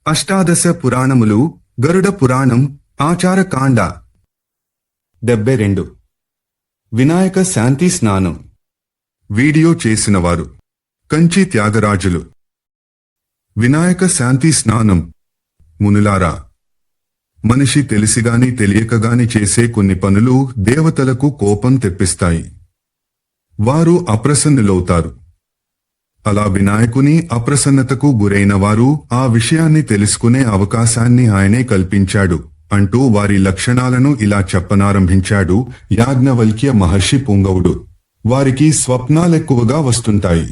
అష్టాదశ పురాణములు గరుడ పురాణం ఆచారకాండ 72 వినాయక శాంతి స్నానం వీడియో చేసినవారు కంచి త్యాగరాజులు వినాయక శాంతి స్నానం మునులారా మనిషి తెలిసిగాని తెలియకగాని చేసే కొన్ని పనులు దేవతలకు కోపం తెప్పిస్తాయి. వారు అప్రసన్నులవుతారు. అలా వినాయకుని అప్రసన్నతకు గురైన వారు ఆ విషయాన్ని తెలుసుకునే అవకాశాన్ని ఆయనే కల్పించాడు అంటూ వారి లక్షణాలను ఇలా చెప్పనారంభించాడు యాజ్ఞవల్క్య మహర్షి పుంగవుడు. వారికి స్వప్నాలెక్కువగా వస్తుంటాయి.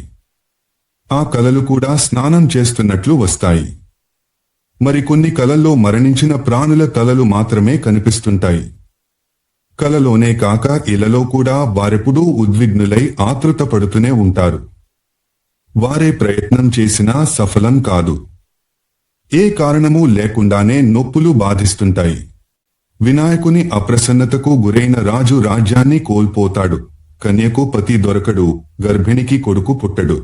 ఆ కలలు కూడా స్నానం చేస్తున్నట్లు వస్తాయి. మరికొన్ని కలల్లో మరణించిన ప్రాణుల కలలు మాత్రమే కనిపిస్తుంటాయి. కలలోనే కాక ఇలలో కూడా వారెప్పుడూ ఉద్విగ్నులై ఆతృత పడుతూనే ఉంటారు. వారే ప్రయత్నం చేసినా సఫలం కాదు. ఏ కారణమూ లేకుండానే నొప్పులు బాధిస్తుంటాయి. వినాయకుని అప్రసన్నతకు గురైన రాజు రాజ్యాన్ని కోల్పోతాడు. కన్యకు పతి దొరకడు. గర్భిణికి కొడుకు పుట్టడు.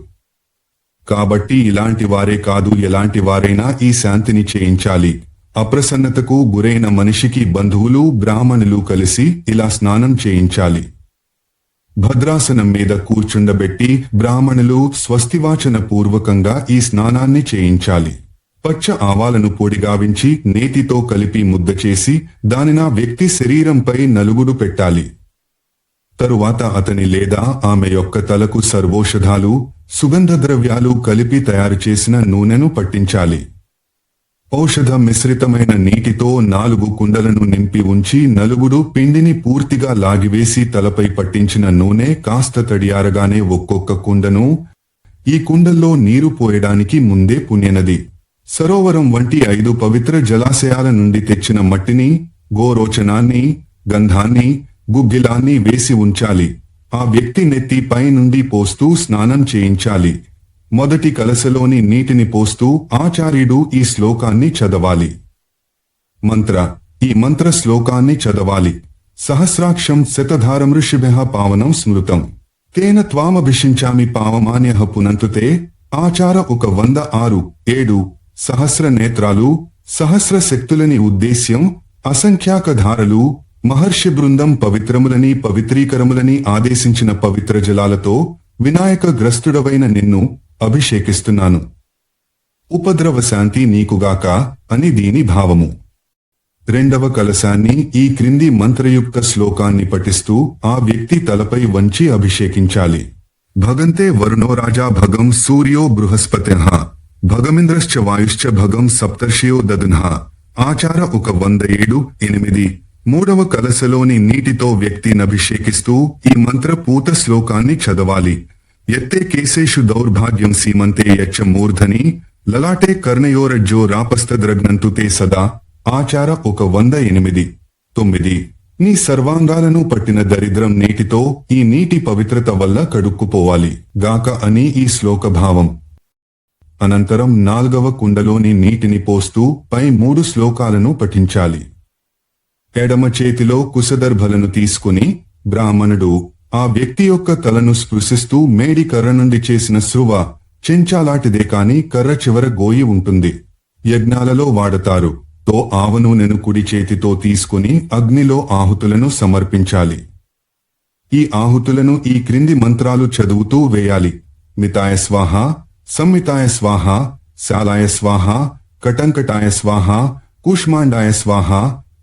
కాబట్టి ఇలాంటి వారే కాదు, ఎలాంటి వారైనా ఈ శాంతిని చేయించాలి. అప్రసన్నతకు గురైన మనిషికి బంధువులు బ్రాహ్మణులు కలిసి ఇలా స్నానం చేయించాలి. భద్రాసనం మీద కూర్చుండబెట్టి బ్రాహ్మణులు స్వస్తివాచన పూర్వకంగా ఈ స్నానాన్ని చేయించాలి. పచ్చ ఆవాలను పొడిగావించి నేతితో కలిపి ముద్ద చేసి దానినా వ్యక్తి శరీరంపై నలుగుడు పెట్టాలి. తరువాత అతని లేదా ఆమె యొక్క తలకు సర్వౌషధాలు, సుగంధ ద్రవ్యాలు కలిపి తయారు చేసిన నూనెను పట్టించాలి. ఔషధ మిశ్రితమైన నీటితో 4 కుండలను నింపి ఉంచి నలుగుడు పిండిని పూర్తిగా లాగివేసి తలపై పట్టించిన నూనె కాస్త తడియారగానే ఒక్కొక్క కుండను, ఈ కుండల్లో నీరు పోయడానికి ముందే పుణ్యనది, సరోవరం వంటి 5 పవిత్ర జలాశయాల నుండి తెచ్చిన మట్టిని, గోరోచనాన్ని, గంధాన్ని, గుగ్గిలాన్ని వేసి ఉంచాలి. ఆ వ్యక్తి నెత్తి పై నుండి పోస్తూ స్నానం చేయించాలి. మొదటి కలశలోని నీటిని పోస్తూ ఆచార్యుడు ఈ శ్లోకాన్ని చదవాలి. ఈ మంత్ర శ్లోకాన్ని చదవాలి. సహస్రాక్షం శతధారమృషిభ్యః పావనం స్మృతం తేన త్వామభిషించామి పావమాన్యః పునంతుతే. ఆచార 106-7 సహస్ర నేత్రాలు, సహస్ర శక్తులని ఉద్దేశ్యం, అసంఖ్యాక ధారలు, మహర్షి బృందం పవిత్రములని పవిత్రీకరములని ఆదేశించిన పవిత్ర జలాలతో వినాయక గ్రస్తుడవైన నిన్ను అభిషేకిస్తున్నాను. ఉపద్రవ శాంతి నీకుగాక అని దీని భావము. రెండవ కలశాన్ని ఈ క్రింది మంత్రయుక్త శ్లోకాన్ని పఠిస్తూ ఆ వ్యక్తి తలపై వంచి అభిషేకించాలి. భగంతే వరుణో రాజా భగం సూర్యో బృహస్పతిః భగమింద్రశ్చ వాయుశ్చ భగం సప్తర్షియో దదునః. ఆచార 107-8 మూడవ కలశలోని నీటితో వ్యక్తినభిషేకిస్తూ ఈ మంత్ర పూత శ్లోకాన్ని చదవాలి. యత్తే కేశేషు దౌర్భాగ్యం సీమంతే యచ్చ మూర్ధని లలాటే కర్ణయోరజ్జో రాపస్తద్రగ్నంతు తే సదా. ఆచార 108-9 నీ సర్వాంగాలను పట్టిన దరిద్రం నీటితో ఈ నీటి పవిత్రత వల్ల కడుక్కుపోవాలి గాక అని ఈ శ్లోక భావం. అనంతరం 4వ కుండలోని నీటిని పోస్తూ పై 3 శ్లోకాలను పఠించాలి. ఎడమ చేతిలో కుశదర్భలను తీసుకుని బ్రాహ్మణుడు ఆ వ్యక్తి యొక్క తలను స్పృశిస్తూ మేడి కర్ర నుండి చేసిన శృవ చెంచాలాటిదే కాని కర్ర చివర గోయి ఉంటుంది. యజ్ఞాలలో వాడతారు. తో ఆవనూనెను కుడి చేతితో తీసుకుని అగ్నిలో ఆహుతులను సమర్పించాలి. ఈ ఆహుతులను ఈ క్రింది మంత్రాలు చదువుతూ వేయాలి. మితాయ స్వాహ, సంమితాయ స్వాహ, శాలాయ స్వాహ, కటంకటాయ స్వాహ, కూష్మాండాయ స్వాహ,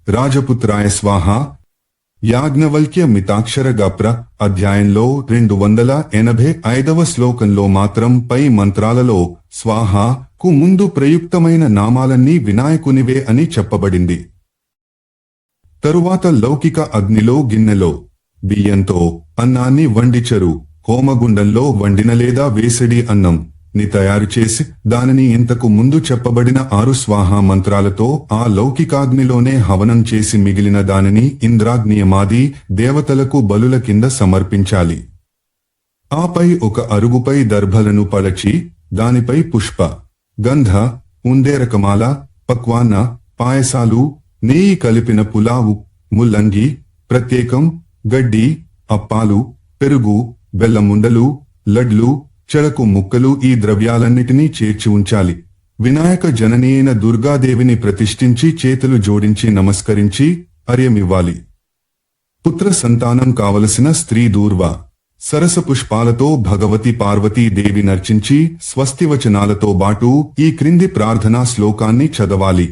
రాజపుత్రాయ స్వాహ. యాజ్ఞవల్క్య మితాక్షర గప్ర అధ్యాయంలో 285వ శ్లోకంలో మాత్రం పై మంత్రాలలో స్వాహ కు ముందు ప్రయుక్తమైన నామాలన్నీ వినాయకునివే అని చెప్పబడింది. తరువాత లౌకిక అగ్నిలో గిన్నెలో బియ్యంతో అన్నాన్ని వండిచరు హోమగుండంలో వండిన లేదా వేసడి అన్నం ని తయారు చేసి దానిని ఇంతకు ముందు చెప్పబడిన 6 స్వాహ మంత్రాలతో ఆ లౌకికాగ్నిలోనే హవనం చేసి మిగిలిన దానిని ఇంద్రాగ్నియమాది దేవతలకు బలుల కింద సమర్పించాలి. ఆపై ఒక అరుగుపై దర్భలను పడచి దానిపై పుష్ప, గంధ, ఉందేరకమాల, పక్వాన్న, పాయసాలు, నెయ్యి కలిపిన పులావు, ముల్లంగి, ప్రత్యేకం, గడ్డి, అప్పాలు, పెరుగు, బెల్లముండలు, లడ్లు, చెరకు ముక్కలు ఈ ద్రవ్యాలన్నిటినీ చేర్చి ఉంచాలి. వినాయక జనని అయిన దుర్గాదేవిని ప్రతిష్ఠించి చేతులు జోడించి నమస్కరించి అర్యమివ్వాలి. పుత్ర సంతానం కావలసిన స్త్రీ దూర్వ సరస పుష్పాలతో భగవతి పార్వతీదేవి నర్చించి స్వస్తివచనాలతో బాటు ఈ క్రింది ప్రార్థనా శ్లోకాన్ని చదవాలి.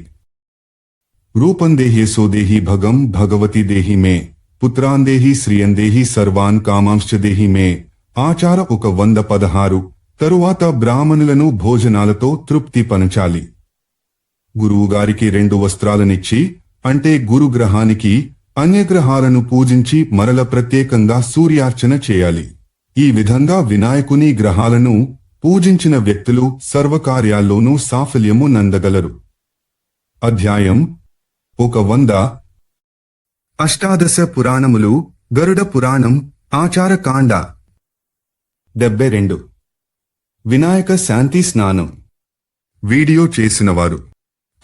రూపందేహ్యేసోదేహి భగం భగవతి దేహి మే, పుత్రాందేహి శ్రియందేహి సర్వాన్ కామాంశ్చదేహి మే. ఆచార 116. తరువాత బ్రాహ్మణులను భోజనాలతో తృప్తి పనచాలి. గురువుగారికి 2 వస్త్రాలనిచ్చి, అంటే గురుగ్రహానికి అన్యగ్రహాలను పూజించి మరల ప్రత్యేకంగా సూర్యార్చన చేయాలి. ఈ విధంగా వినాయకుని గ్రహాలను పూజించిన వ్యక్తులు సర్వకార్యాల్లోనూ సాఫల్యము నందగలరు. అధ్యాయం 100. అష్టాదశ పురాణములు. గరుడ పురాణం. ఆచారకాండ 72. వినాయక శాంతి స్నానం. వీడియో చేసినవారు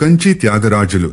కంచి త్యాగరాజులు.